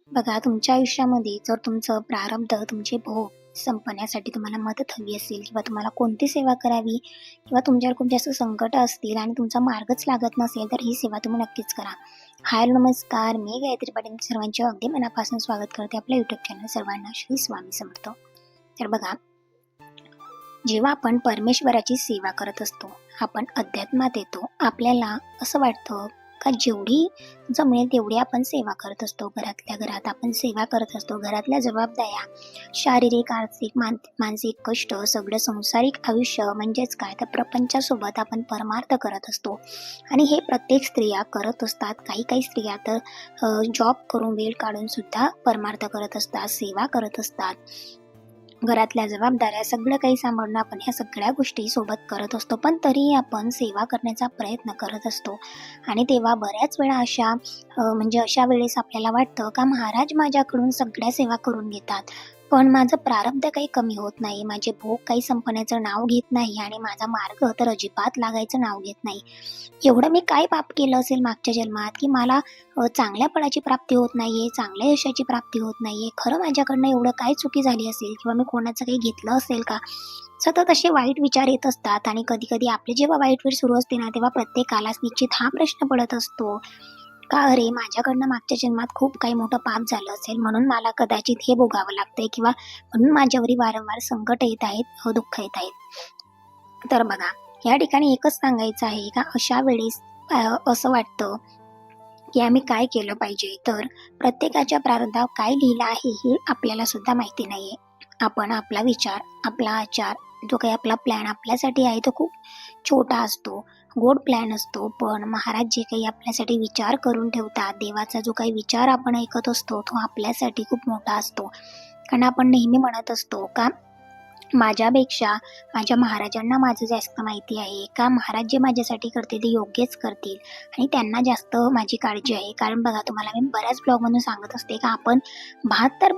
बघा, तुमच्या आयुष्यामध्ये जर तुमचं प्रारब्ध, तुमचे भोग संपण्यासाठी तुम्हाला मदत हवी असेल किंवा तुम्हाला कोणती सेवा करावी किंवा तुमच्यावर खूप जास्त संकट असतील आणि तुमचा मार्गच लागत नसेल, तर ही सेवा तुम्ही नक्कीच करा. हाय, नमस्कार. मी गायत्री पाटील सर्वांचे अगदी मनापासून स्वागत करते आपल्या यूट्यूब चॅनल सर्वांना श्री स्वामी समर्थ. तर बघा, जेव्हा आपण परमेश्वराची सेवा करत असतो, आपण अध्यात्मात येतो, आपल्याला असं वाटतं का जेवढी जमेल तेवढी आपण सेवा करत असतो. घरातल्या घरात आपण सेवा करत असतो. घरातल्या जबाबदाऱ्या, शारीरिक, आर्थिक, मानसिक कष्ट, सगळं संसारिक आयुष्य म्हणजेच काय तर प्रपंचासोबत आपण परमार्थ करत असतो. आणि हे प्रत्येक स्त्रिया करत असतात. काही काही स्त्रिया तर जॉब करून वेळ काढून सुद्धा परमार्थ करत असतात, सेवा करत असतात. घरातल्या जबाबदाऱ्या सगळं काही सांभाळून आपण ह्या सगळ्या गोष्टी सोबत करत असतो, पण तरीही आपण सेवा करण्याचा प्रयत्न करत असतो. आणि तेव्हा बऱ्याच वेळा अशा वेळेस आपल्याला वाटतं का महाराज माझ्याकडून सगळ्या सेवा करून घेतात, पण माझं प्रारब्ध काही कमी होत नाही, माझे भोग काही संपण्याचं नाव घेत नाही आणि माझा मार्ग तर अजिबात लागायचं नाव घेत नाही. एवढं मी काय पाप केलं असेल मागच्या जन्मात की मला चांगल्या फळाची प्राप्ती होत नाहीये, चांगल्या यशाची प्राप्ती होत नाहीये. खरं माझ्याकडनं एवढं काय चुकी झाली असेल किंवा मी कोणाचं काही घेतलं असेल का? सतत असे वाईट विचार येत असतात आणि कधी कधी आपले जेव्हा वाईट वेळ सुरू असते ना, तेव्हा प्रत्येकालाच निश्चित हा प्रश्न पडत असतो का अरे माझ्याकडनं मागच्या जन्मात खूप काही मोठं पाप झालं असेल, म्हणून मला कदाचित हे भोगावं लागतंय किंवा म्हणून माझ्यावरी वारंवार संकट येत आहेत, दुःख येत आहेत. तर बघा, या ठिकाणी एकच सांगायचं आहे का अशा वेळेस असं वाटतं की आम्ही काय केलं पाहिजे. तर प्रत्येकाच्या प्रारब्धात काय लिहिलं आहे हे आपल्याला सुद्धा माहिती नाहीये. आपण आपला विचार, आपला आचार, जो काही आपला प्लॅन आपल्यासाठी आहे तो खूप छोटा असतो, गोड प्लॅन असतो, पण महाराज जे काही आपल्यासाठी विचार करून ठेवतात, देवाचा जो काही विचार आपण ऐकत असतो तो आपल्यासाठी खूप मोठा असतो. कारण आपण नेहमी म्हणत असतो का माझ्यापेक्षा माझ्या महाराजांना माझं जास्त माहिती आहे, का महाराज जे माझ्यासाठी करतील ते योग्यच करतील आणि त्यांना जास्त माझी काळजी आहे. कारण बघा, तुम्हाला मी बऱ्याच ब्लॉगमधून सांगत असते का आपण 72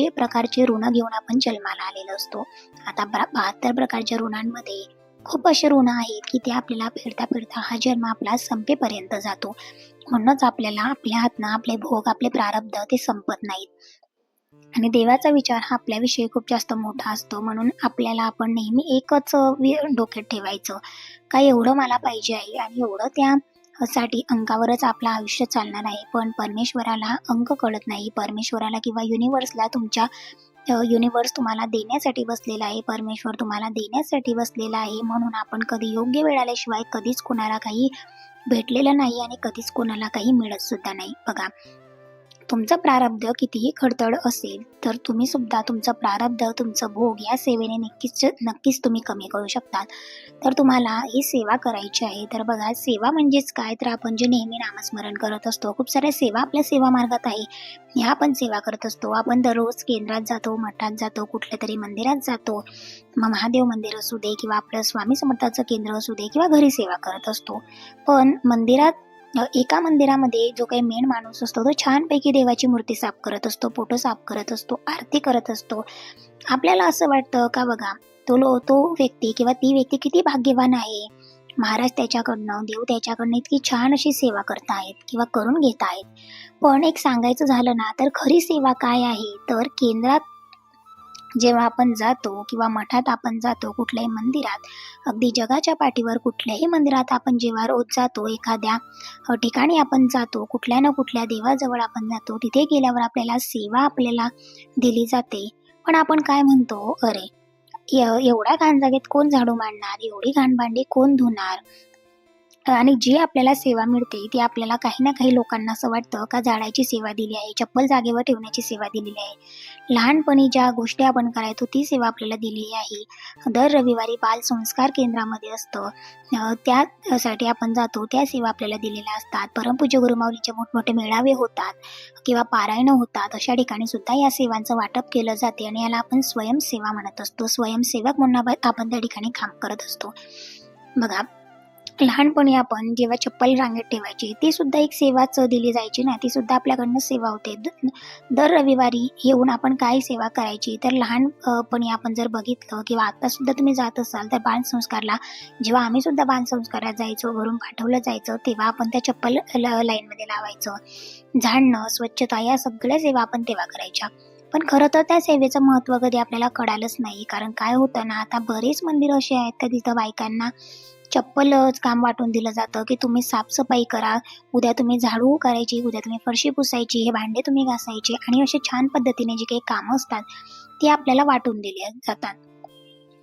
प्रकारचे ऋण घेऊन आपण जन्माला आलेलो असतो. आता 72 प्रकारच्या ऋणांमध्ये खूप असे ऋण आहेत की ते आपल्याला फेडता फेडता हा जन्म आपला संपेपर्यंत जातो. म्हणूनच आपल्याला आपल्या हातनं आपले भोग, आपले प्रारब्ध ते संपत नाहीत. आणि देवाचा विचार हा आपल्याविषयी खूप जास्त मोठा असतो, म्हणून आपल्याला आपण नेहमी एकच डोक्यात ठेवायचं का एवढं मला पाहिजे आहे आणि एवढं त्यासाठी अंगावरच आपलं आयुष्य चालणार आहे. पण परमेश्वराला अंक कळत नाही. परमेश्वराला किंवा युनिव्हर्सला युनिव्हर्स तुम्हाला देण्यासाठी बसलेला आहे, परमेश्वर तुम्हाला देण्यासाठी बसलेला आहे. म्हणून आपण कधी योग्य वेळ आल्याशिवाय कधीच कोणाला काही भेटलेलं नाही आणि कधीच कोणाला काही मिळत सुद्धा नाही. बघा, तुमचं प्रारब्ध कितीही खडतड असेल तर तुम्ही सुद्धा तुमचं प्रारब्ध, तुमचं भोग या सेवेने नक्कीच तुम्ही कमी करू शकतात. तर तुम्हाला ही सेवा करायची आहे. तर बघा, सेवा म्हणजेच काय, तर आपण जे नेहमी नामस्मरण करत असतो, खूप साऱ्या सेवा आपल्या सेवा मार्गात आहे, ह्या आपण सेवा करत असतो. आपण दररोज केंद्रात जातो, मठात जातो, कुठल्या तरी मंदिरात जातो, मग महादेव मंदिर असू दे किंवा आपलं स्वामी समर्थाचं केंद्र असू दे किंवा घरी सेवा करत असतो. पण एका मंदिरामध्ये जो काही मेन माणूस असतो तो छानपैकी देवाची मूर्ती साफ करत असतो, फोटो साफ करत असतो, आरती करत असतो. आपल्याला असं वाटतं का बघा, तो व्यक्ती किंवा ती व्यक्ती किती भाग्यवान आहे, महाराज त्याच्याकडनं, देव त्याच्याकडनं इतकी छान अशी सेवा करतायत किंवा करून घेत आहेत. पण एक सांगायचं झालं ना, तर खरी सेवा काय आहे, तर केंद्रात जेव्हा आपण जातो किंवा मठात आपण जातो, कुठल्याही मंदिरात, अगदी जगाच्या पाठीवर कुठल्याही मंदिरात आपण जेव्हा रोज जातो, एखाद्या ठिकाणी आपण जातो, कुठल्या ना कुठल्या देवाजवळ आपण जातो, तिथे गेल्यावर आपल्याला सेवा आपल्याला दिली जाते. पण आपण काय म्हणतो, अरे एवढ्या घाण जागेत कोण झाडू मांडणार, एवढी घाणभांडी कोण धुणार. आणि जी आपल्याला सेवा मिळते ती आपल्याला काही ना काही लोकांना असं वाटतं का झाडाची सेवा दिली आहे, चप्पल जागेवर ठेवण्याची सेवा दिलेली आहे, लहानपणी ज्या गोष्टी आपण करायचो ती सेवा आपल्याला दिलेली आहे. दर रविवारी बाल संस्कार केंद्रामध्ये असतं, त्यासाठी आपण जातो, त्या सेवा आपल्याला दिलेल्या असतात. परमपूज्य गुरुमाऊलीचे मोठमोठे मेळावे होतात किंवा पारायण होतात, अशा ठिकाणी सुद्धा या सेवांचं वाटप केलं जाते आणि याला आपण स्वयंसेवा म्हणत असतो. स्वयंसेवक म्हणून आपण त्या ठिकाणी काम करत असतो. बघा, लहानपणी आपण जेव्हा चप्पल रांगेत ठेवायची ती सुद्धा एक सेवाच दिली जायची ना, ती सुद्धा आपल्याकडनं सेवा होते. दर रविवारी येऊन आपण काय सेवा करायची तर लहानपणी आपण जर बघितलं किंवा आता सुद्धा तुम्ही जात असाल तर बालसंस्कारला, जेव्हा आम्ही सुद्धा बालसंस्कारात जायचो, घरून पाठवलं जायचं, तेव्हा आपण त्या चप्पल लाईनमध्ये लावायचो. झाडणं, स्वच्छता या सगळ्या सेवा आपण तेव्हा करायच्या. पण खरं तर त्या सेवेचं महत्त्व कधी आपल्याला कळालंच नाही. कारण काय होतं ना, आता बरेच मंदिरं अशी आहेत का तिथं बायकांना चप्पलच काम वाटून दिलं जातं, की तुम्ही साफसफाई करा, उद्या तुम्ही झाडू करायची, उद्या तुम्ही फरशी पुसायची, हे भांडे तुम्ही घासायचे आणि असे छान पद्धतीने जी काही कामं असतात, ती आपल्याला वाटून दिली जातात.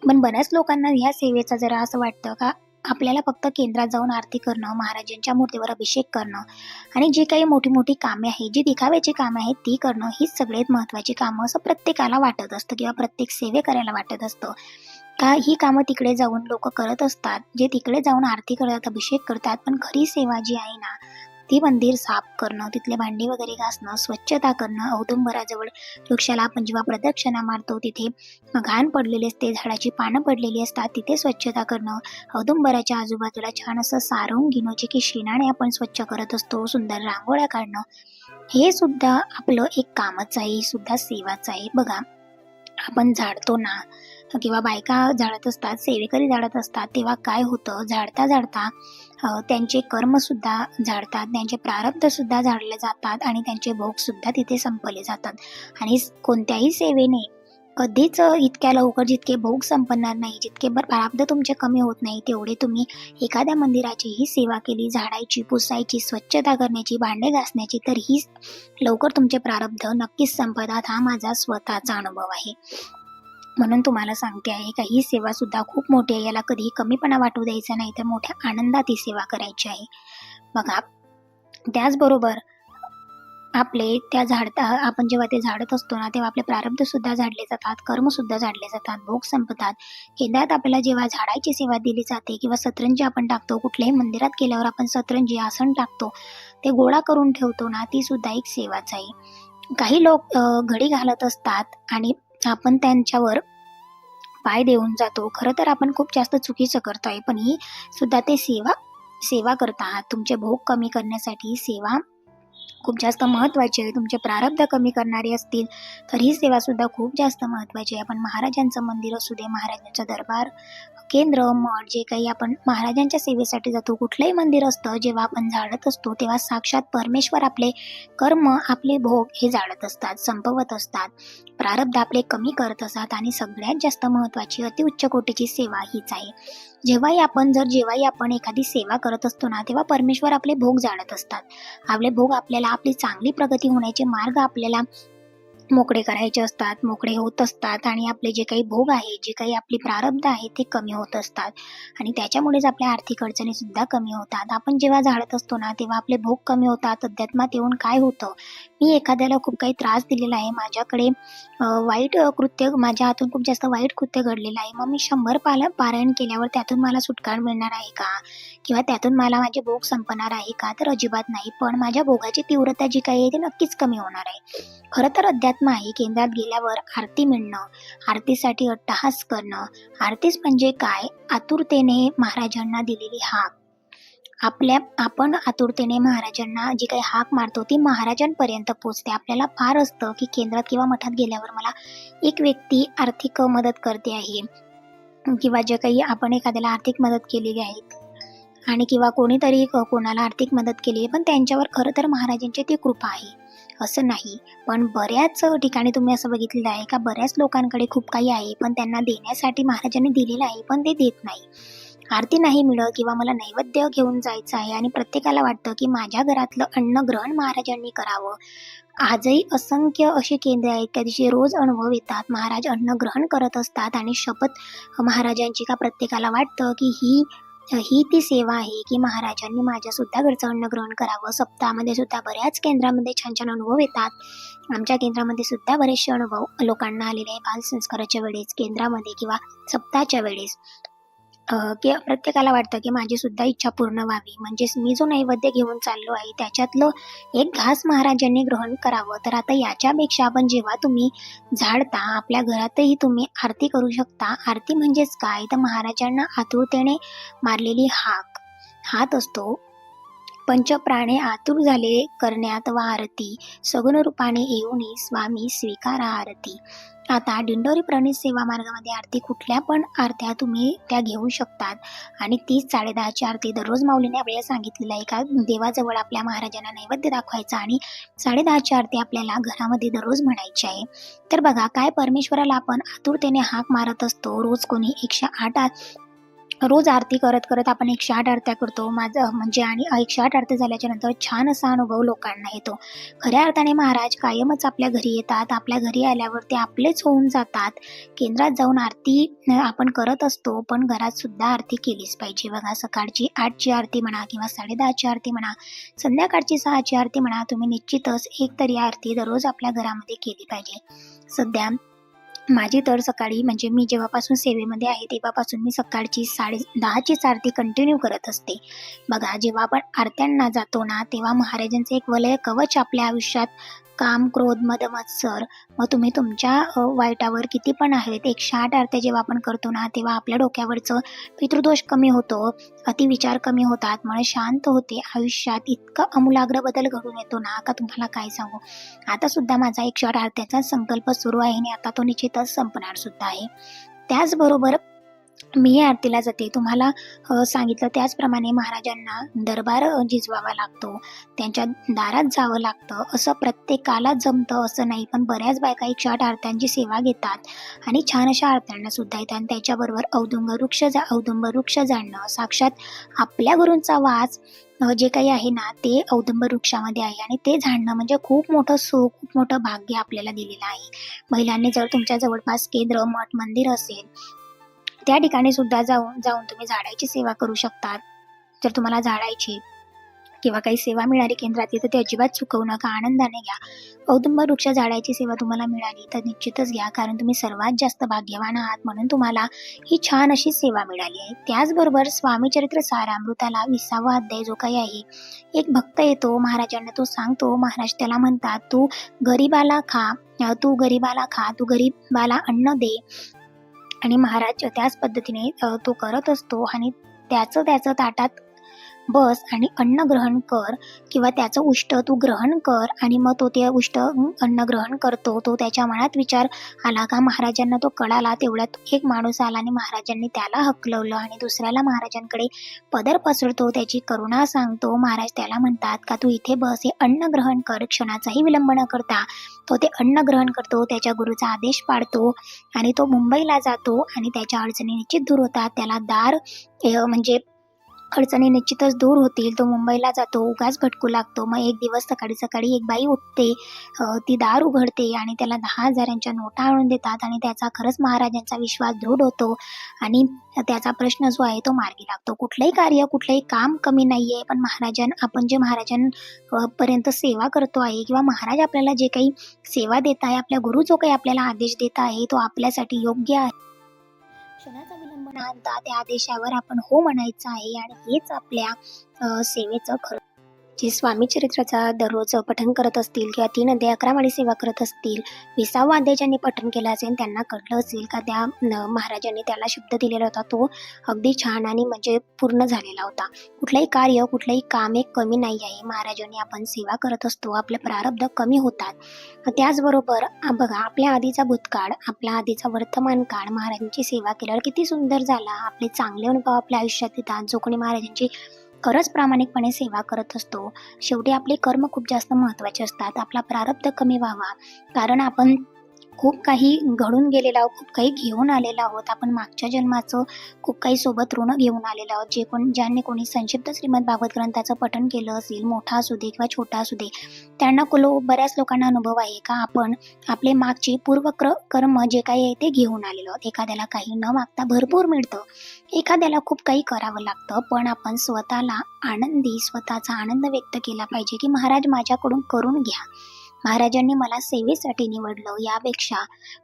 पण बऱ्याच लोकांना ह्या सेवेचं जरा असं वाटतं का आपल्याला फक्त केंद्रात जाऊन आरती करणं, महाराजांच्या मूर्तीवर अभिषेक करणं आणि जी काही मोठी-मोठी कामे आहेत, जी दिखाव्याची कामे आहेत ती करणं हीच सगळ्यात महत्त्वाची कामं असं प्रत्येकाला वाटत असतं किंवा प्रत्येक सेवेकऱ्याला वाटत असतं. का ही कामं तिकडे जाऊन लोकं करत असतात, जे तिकडे जाऊन आरती करतात, अभिषेक करतात. पण खरी सेवा जी आहे ना, ती मंदिर साफ करणं, तिथले भांडी वगैरे घासणं, स्वच्छता करणं, औदुंबराजवळ वृक्षाला आपण जेव्हा प्रदक्षिणा मारतो तिथे घाण पडलेली असते, झाडाची पानं पडलेली असतात, तिथे स्वच्छता करणं, औदुंबराच्या आजूबाजूला छान असं सारवून घेणं, जे की शेणाने आपण स्वच्छ करत असतो, सुंदर रांगोळ्या काढणं, हे सुद्धा आपलं एक कामच आहे, ही सुद्धा सेवाच आहे. बघा, आपण झाडतो ना किंवा बायका झाडत असतात, सेवेकरी झाडत असतात, तेव्हा काय होतं, झाडता-झाडता त्यांचे कर्मसुद्धा झाडतात, त्यांचे प्रारब्धसुद्धा झाडले जातात आणि त्यांचे भोगसुद्धा तिथे संपले जातात. आणि कोणत्याही सेवेने कधीच इतक्या लवकर जितके भोग संपणार नाही, जितके प्रारब्ध तुमचे कमी होत नाही, तेवढे तुम्ही एखाद्या मंदिराचीही सेवा केली, झाडायची, पुसायची, स्वच्छता करण्याची, भांडे घासण्याची, तर ही लवकर तुमचे प्रारब्ध नक्कीच संपतात. हा माझा स्वतःचा अनुभव आहे. म्हणून तुम्हाला सांगते आहे का ही सेवा सुद्धा खूप मोठी आहे, याला कधीही कमीपणा वाटू द्यायचा नाही, तर मोठ्या आनंदात ही सेवा करायची आहे. बघा, त्याचबरोबर आपले त्या झाडता आपण जेव्हा ते झाडत असतो ना, तेव्हा आपले प्रारब्ध सुद्धा झाडले जातात, कर्म सुद्धा झाडले जातात, भोग संपतात. केंद्रात आपल्याला जेव्हा झाडाची सेवा दिली जाते किंवा सतरंजी आपण टाकतो, कुठल्याही मंदिरात गेल्यावर आपण सतरंजी आसन टाकतो, ते गोळा करून ठेवतो ना, ती सुद्धा एक सेवाच आहे. काही लोक घडी घालत असतात आणि आपण त्यांच्यावर पाय देऊन जातो. खरं तर आपण खूप जास्त चुकीचं करतोय, पण ही सुद्धा ते सेवा सेवा करत आहात. तुमचे भोग कमी करण्यासाठी सेवा खूप जास्त महत्त्वाची आहे. तुमचे प्रारब्ध कमी करणारी असतील, तर ही सेवा सुद्धा खूप जास्त महत्त्वाची आहे. आपण महाराजांचं मंदिर असू दे, महाराजांचा दरबार, केंद्र, मठ, जे काही आपण महाराजांच्या सेवेसाठी जातो, कुठलंही मंदिर असतं, जेव्हा आपण झाडत असतो, तेव्हा साक्षात परमेश्वर आपले कर्म, आपले भोग हे जाळत असतात, संपवत असतात. प्रारब्ध आपले कमी करत असतात आणि सगळ्यात जास्त महत्त्वाची अतिउच्च कोटीची सेवा हीच आहे. जेव्हाही आपण एखादी सेवा करत असतो ना, तेव्हा परमेश्वर आपले भोग जाळत असतात. आपले भोग आपल्याला आपली चांगली प्रगती होण्याचे मार्ग आपल्याला मोकळे करायचे असतात, मोकळे होत असतात आणि आपले जे काही भोग आहे, जे काही आपली प्रारब्ध आहे ते कमी होत असतात आणि त्याच्यामुळेच आपल्या आर्थिक अडचणी सुद्धा कमी होतात. आपण जेव्हा झाडत असतो ना, तेव्हा आपले भोग कमी होतात. अध्यात्मात येऊन काय होतं, मी एखाद्याला खूप काही त्रास दिलेला आहे, माझ्याकडे वाईट कृत्य, माझ्या हातून खूप जास्त वाईट कृत्य घडलेलं आहे, मग मी 100 पारायण केल्यावर त्यातून मला सुटका मिळणार आहे का? किंवा त्यातून मला माझे भोग संपणार आहे का? तर अजिबात नाही. पण माझ्या भोगाची तीव्रता जी काही आहे ती नक्कीच कमी होणार आहे. खरं तर अध्यात्म आहे केंद्रात गेल्यावर आरती मिळणं, आरतीसाठी अट्टहास करणं. आरतीच म्हणजे काय? आतुरतेने महाराजांना दिलेली हाक. आपण आतुरतेने महाराजांना जी काही हाक मारतो ती महाराजांपर्यंत पोहोचते. आपल्याला फार असतं की केंद्रात किंवा मठात गेल्यावर मला एक व्यक्ती आर्थिक मदत करते आहे किंवा जे काही आपण एखाद्याला आर्थिक मदत केलेली आहे आणि किंवा कोणीतरी कोणाला आर्थिक मदत केली आहे, पण त्यांच्यावर खरं तर महाराजांची ती कृपा आहे, असं नाही. पण बऱ्याच ठिकाणी तुम्ही असं बघितलेलं आहे का बऱ्याच लोकांकडे खूप काही आहे, पण त्यांना देण्यासाठी महाराजांनी दिलेलं आहे, पण ते देत नाही. आरती नाही मिळत किंवा मला नैवेद्य घेऊन जायचं आहे आणि प्रत्येकाला वाटतं की माझ्या घरातलं अन्न ग्रहण महाराजांनी करावं. आजही असंख्य अशी केंद्रे आहेत का तिचे रोज अनुभव येतात. महाराज अन्न ग्रहण करत असतात आणि शपथ महाराजांची का प्रत्येकाला वाटतं की ही ही ती सेवा आहे की महाराजांनी माझ्या सुद्धा घरचं अन्न ग्रहण करावं. सप्ताहामध्ये सुद्धा बऱ्याच केंद्रामध्ये छान छान अनुभव येतात. आमच्या केंद्रामध्ये सुद्धा बरेचसे अनुभव लोकांना आलेले आहे बालसंस्काराच्या वेळेस, केंद्रामध्ये किंवा सप्ताहाच्या वेळेस. की प्रत्येकाला वाटतं की माझी सुद्धा इच्छा पूर्ण व्हावी, म्हणजेच मी जो नैवेद्य घेऊन चाललो आहे त्याच्यातलं एक घास महाराजांनी ग्रहण करावं. तर आता याच्यापेक्षा आपण जेव्हा तुम्ही झाडता, आपल्या घरातही तुम्ही आरती करू शकता. आरती म्हणजेच काय, तर महाराजांना आतुरतेने मारलेली हाक. हात असतो. पंचप्राणे आतुर झाले करण्यात वा आरती, सगुण रूपाने येऊनी स्वामी स्वीकारा आरती. आता दिंडोरी प्रणित सेवा मार्गामध्ये आरती कुठल्या पण आरत्या तुम्ही त्या घेऊ शकतात आणि 30-10:30ची आरती दररोज माऊलीने आपल्याला सांगितलेलं आहे का देवाजवळ आपल्या महाराजांना नैवेद्य दाखवायचा आणि 10:30ची आरती आपल्याला घरामध्ये दररोज म्हणायची आहे. तर बघा काय परमेश्वराला आपण आतुरतेने हाक मारत असतो. रोज कोणी 108 रोज आरती करत करत आपण 108 आरत्या करतो. माझं म्हणजे आणि 108 आरती झाल्याच्या नंतर छान असा अनुभव लोकांना येतो. खऱ्या अर्थाने महाराज कायमच आपल्या घरी येतात. आपल्या घरी आल्यावर ते आपलेच होऊन जातात. केंद्रात जाऊन आरती आपण करत असतो, पण घरात सुद्धा आरती केलीच पाहिजे. बघा सकाळची 8ची आरती म्हणा किंवा 10:30ची आरती म्हणा, संध्याकाळची 6ची आरती म्हणा, तुम्ही निश्चितच एक तरी आरती दररोज आपल्या घरामध्ये केली पाहिजे. सध्या माझी तर सकाळी म्हणजे मी जेव्हापासून सेवेमध्ये आहे तेव्हापासून मी सकाळची 10:30चीच आरती कंटिन्यू करत असते. बघा जेव्हा आपण आरत्यांना जातो ना तेव्हा महाराजांचं एक वलय कवच आपल्या आयुष्यात काम, क्रोध, मद, मत्सर मग तुम्ही तुमच्या वाईटावर किती पण आहेत 108 आरत्या जेव्हा आपण करतो ना तेव्हा आपल्या डोक्यावरचं पितृदोष कमी होतो, अतिविचार कमी होतात, मन शांत होते. आयुष्यात इतका आमूलाग्र बदल घडून येतो ना का तुम्हाला काय सांगू. आता सुद्धा माझा 108 आरत्याचा संकल्प सुरू आहे आणि आता तो निश्चितच संपणार सुद्धा आहे. त्याचबरोबर मी आरतीला जाते. तुम्हाला सांगितलं त्याचप्रमाणे महाराजांना दरबार जिजवावा लागतो. त्यांच्या दारात जावं लागतं. असं प्रत्येकाला जमतं असं नाही, पण बऱ्याच बायका 108 आरत्यांची सेवा घेतात आणि छान अशा आरत्यांना सुद्धा येतात. आणि त्याच्याबरोबर औदुंब वृक्ष जाणणं, साक्षात आपल्या गुरूंचा वास जे काही आहे ना ते औदुंब वृक्षामध्ये आहे आणि ते झाडणं म्हणजे खूप मोठं सुख, खूप मोठं भाग्य आपल्याला दिलेलं आहे. महिलांनी जर तुमच्या जवळपास केंद्र, मठ, मंदिर असेल त्या ठिकाणी सुद्धा जाऊन तुम्ही झाडाची सेवा करू शकतात. जर तुम्हाला झाडायची किंवा काही सेवा मिळाली केंद्रातली तर ती अजिबात चुकवू नका, आनंदाने घ्या. औदुंब वृक्ष झाडाची सेवा तुम्हाला मिळाली तर निश्चितच घ्या, कारण तुम्ही सर्वात जास्त भाग्यवान आहात म्हणून तुम्हाला ही छान अशी सेवा मिळाली आहे. त्याचबरोबर स्वामी चरित्र सारामृताला 20वा अध्याय जो काही आहे, एक भक्त येतो महाराजांना, तो सांगतो, महाराज त्याला म्हणतात तू गरीबाला खा, तू गरीबाला अन्न दे. आणि महाराज त्याच पद्धतीने तो करत असतो आणि त्याचं ताटात बस आणि अन्न ग्रहण कर किंवा त्याचं उष्ट तू ग्रहण कर आणि मग तो ते उष्ट अन्न ग्रहण करतो. तो त्याच्या मनात विचार आला का महाराजांना तो कळाला. तेवढ्यात एक माणूस आला आणि महाराजांनी त्याला हकलवलं आणि दुसऱ्याला महाराजांकडे पदर पसरतो, त्याची करुणा सांगतो. महाराज त्याला म्हणतात का तू इथे बस, हे अन्न ग्रहण कर. क्षणाचाही विलंब न करता तो ते अन्न ग्रहण करतो, त्याच्या गुरुचा आदेश पाळतो आणि तो मुंबईला जातो आणि त्याच्या अडचणी निश्चित दूर होतात. त्याला दार म्हणजे अडचणी निश्चितच दूर होतील. तो मुंबईला जातो, उगाच भटकू लागतो. मग एक दिवस सकाळी एक बाई उठते, ती दार उघडते आणि त्याला 10,000च्या नोटा आणून देतात आणि त्याचा खरंच महाराजांचा विश्वास दृढ होतो आणि त्याचा प्रश्न जो आहे तो मार्गी लागतो. कुठलंही काम कमी नाहीये, पण आपण जे महाराजांपर्यंत सेवा करतो आहे किंवा महाराज आपल्याला जे काही सेवा देत आहे, आपल्या गुरु जो काही आपल्याला आदेश देत आहे तो आपल्यासाठी योग्य आहे. क्षणाचा विलंब न आणता त्या आदेशावर आपण हो म्हणायचं आहे आणि हेच आपल्या सेवेचं खरं. जे स्वामी चरित्राचा दररोज पठण करत असतील किंवा 3 अध्याय 11 माळी सेवा करत असतील, 20वा अध्याय ज्यांनी पठण केलं असेल त्यांना कळलं असेल का त्या महाराजांनी त्याला शब्द दिलेला होता तो अगदी छान आणि म्हणजे पूर्ण झालेला होता. कुठलंही काम एक कमी नाही आहे. महाराजांनी आपण सेवा करत असतो, आपले प्रारब्ध कमी होतात. त्याचबरोबर बघा आपल्या आधीचा भूतकाळ, आपला आधीचा वर्तमान काळ महाराजांची सेवा केल्यावर किती सुंदर झाला. आपले चांगले अनुभव आपल्या आयुष्यात येतात. जो कोणी महाराजांची खरंच प्रामाणिकपणे सेवा करत असतो, शेवटी आपले कर्म खूप जास्त महत्त्वाचे असतात. आपला प्रारब्ध कमी व्हावा, कारण आपण खूप काही घडून गेलेलो आहोत, खूप काही घेऊन आलेलो आहोत. आपण मागच्या जन्माचं खूप काही सोबत ऋण घेऊन आलेलो आहोत. ज्यांनी कोणी संक्षिप्त श्रीमद भागवत ग्रंथाचं पठण केलं असेल, मोठा असू दे किंवा छोटा असू दे, त्यांना बऱ्याच लोकांना अनुभव आहे का आपण आपले मागचे कर्म जे काही आहे ते घेऊन आलेलो आहोत. एखाद्याला काही न मागता भरपूर मिळतं, एखाद्याला खूप काही करावं लागतं, पण आपण स्वतःचा आनंद व्यक्त केला पाहिजे की महाराज माझ्याकडून करून घ्या. महाराजांनी मला सेवेसाठी निवडलं, यापेक्षा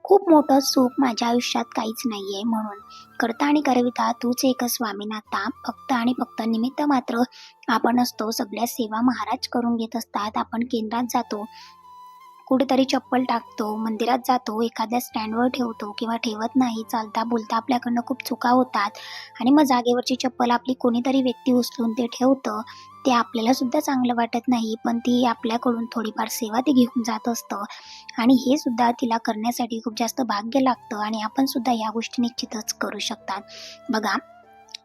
खूप मोठं सुख माझ्या आयुष्यात काहीच नाहीये. म्हणून करता आणि करविता तूच एक स्वामीनाथा, फक्त आणि फक्त निमित्त मात्र आपण असतो. सगळ्या सेवा महाराज करून घेत असतात. आपण केंद्रात जातो, कुठेतरी चप्पल टाकतो, मंदिरात जातो, एखाद्या स्टँडवर ठेवतो किंवा ठेवत नाही. चालता बोलता आपल्याकडनं खूप चुका होतात आणि मग जागेवरची चप्पल आपली कोणीतरी व्यक्ती उचलून ते ठेवतं. ते आपल्याला सुद्धा चांगलं वाटत नाही, पण ती आपल्याकडून थोडीफार सेवा ते घेऊन जात असतं आणि हे सुद्धा तिला करण्यासाठी खूप जास्त भाग्य लागतं आणि आपण सुद्धा या गोष्टी निश्चितच करू शकतात. बघा,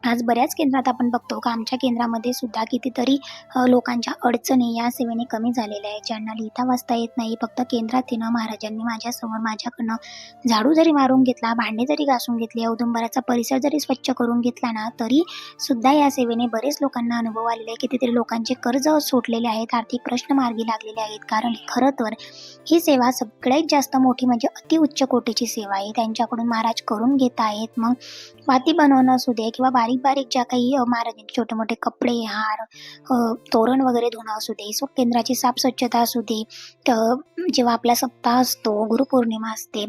आज बऱ्याच केंद्रात आपण बघतो का आमच्या केंद्रामध्ये सुद्धा कितीतरी लोकांच्या अडचणी या सेवेने कमी झालेल्या आहेत. ज्यांना लिहिता वाचता येत नाही, फक्त केंद्रात येणं, महाराजांनी माझ्यासमोर माझ्याकडनं झाडू जरी मारून घेतला, भांडे जरी घासून घेतले, औदुंबराचा परिसर जरी स्वच्छ करून घेतला ना, तरी सुद्धा या सेवेने बरेच लोकांना अनुभव आलेले आहे. कितीतरी लोकांचे कर्ज सुटलेले आहेत, आर्थिक प्रश्न मार्गी लागलेले आहेत. कारण खरं तर ही सेवा सगळ्यात जास्त मोठी म्हणजे अतिउच्च कोटीची सेवा आहे. त्यांच्याकडून महाराज करून घेत आहेत. मग माती बनवणं असू दे किंवा बारीक-बारीक ज्या काही महाराजांचे छोटे-मोठे कपडे, हार, तोरण वगैरे धुणं असू दे, केंद्राची साफ-स्वच्छता असू दे, तर जेव्हा आपला सप्ताह असतो, गुरुपौर्णिमा असते,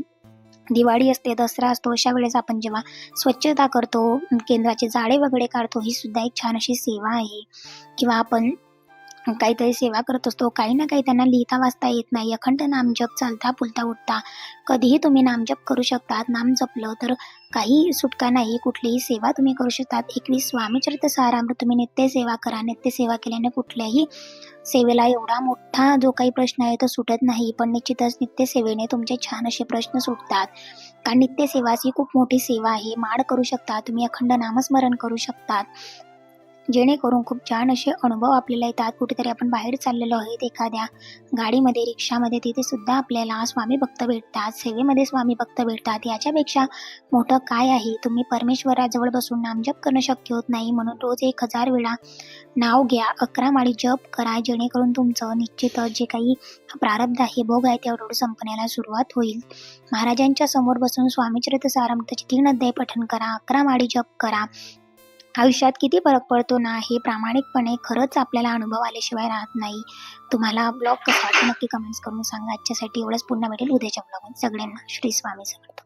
दिवाळी असते, दसरा असतो, अशा वेळेस आपण जेव्हा स्वच्छता करतो, केंद्राचे जाळे वगैरे काढतो, ही सुद्धा एक छान अशी सेवा आहे. किंवा आपण काहीतरी सेवा करत असतो, काही ना काही त्यांना लिहिता वाचता येत नाही, अखंड नामजप चालता बोलता उठता कधीही तुम्ही नामजप करू शकतात. नाम जपलं तर काही सुटका नाही, कुठलीही सेवा तुम्ही करू शकतात. 21 स्वामीचरित्र सारामृत तुम्ही नित्य सेवा करा. नित्य सेवा केल्याने कुठल्याही सेवेला एवढा मोठा जो काही प्रश्न आहे तो सुटत नाही, पण निश्चितच नित्य सेवेने तुमचे छान असे प्रश्न सुटतात. कारण नित्य सेवा ही खूप मोठी सेवा आहे. माळ करू शकता तुम्ही, अखंड नामस्मरण करू शकतात, जेणेकरून खूप छान असे अनुभव आपल्याला येतात. कुठेतरी आपण बाहेर चाललेलो आहेत, एखाद्या गाडीमध्ये, रिक्षामध्ये, तिथे सुद्धा आपल्याला स्वामी भक्त भेटतात, सेवेमध्ये स्वामी भक्त भेटतात. याच्यापेक्षा मोठं काय आहे? तुम्ही परमेश्वराजवळ बसून नामजप करणं शक्य होत नाही, म्हणून रोज 1000 वेळा नाव घ्या, 11 माळी जप करा, जेणेकरून तुमचं निश्चितच जे काही प्रारब्ध आहे, भोग आहे, तेवढं संपण्याला सुरुवात होईल. महाराजांच्या समोर बसून स्वामीचरित्र सारामृताचे 3 अध्याय पठण करा, 11 माळी जप करा. आयुष्यात किती फरक पडतो ना, हे प्रामाणिकपणे खरंच आपल्याला अनुभव आल्याशिवाय राहत नाही. तुम्हाला ब्लॉग कसा वाटला नक्की कमेंट्स करून सांगा. आजच्यासाठी एवढंच. पुन्हा भेटेल उद्याच्या ब्लॉगमध्ये. सगळ्यांना श्री स्वामी समर्थ.